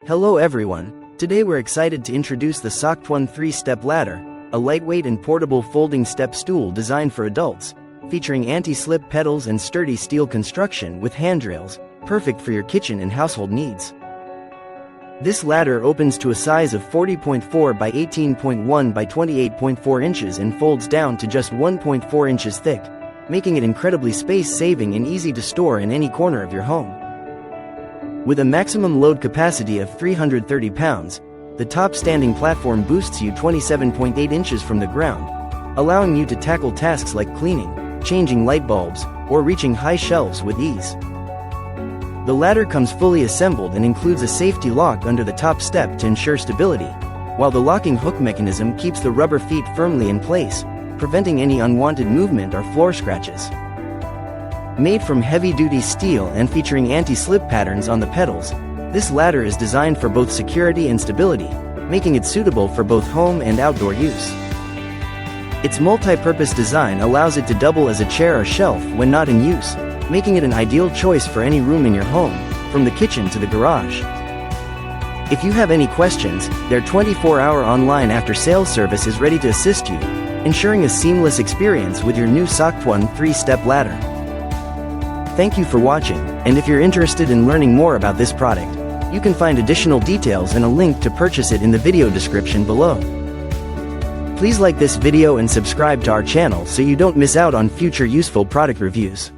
Hello everyone, today we're excited to introduce the Soctone 3-step ladder, a lightweight and portable folding step stool designed for adults, featuring anti-slip pedals and sturdy steel construction with handrails, perfect for your kitchen and household needs. This ladder opens to a size of 40.4 by 18.1 by 28.4 inches and folds down to just 1.4 inches thick, making it incredibly space-saving and easy to store in any corner of your home. With a maximum load capacity of 330 pounds, the top standing platform boosts you 27.8 inches from the ground, allowing you to tackle tasks like cleaning, changing light bulbs, or reaching high shelves with ease. The ladder comes fully assembled and includes a safety lock under the top step to ensure stability, while the locking hook mechanism keeps the rubber feet firmly in place, preventing any unwanted movement or floor scratches. Made from heavy-duty steel and featuring anti-slip patterns on the pedals, this ladder is designed for both security and stability, making it suitable for both home and outdoor use. Its multi-purpose design allows it to double as a chair or shelf when not in use, making it an ideal choice for any room in your home, from the kitchen to the garage. If you have any questions, their 24-hour online after-sales service is ready to assist you, ensuring a seamless experience with your new Soctone 3-step ladder. Thank you for watching, and if you're interested in learning more about this product, you can find additional details and a link to purchase it in the video description below. Please like this video and subscribe to our channel so you don't miss out on future useful product reviews.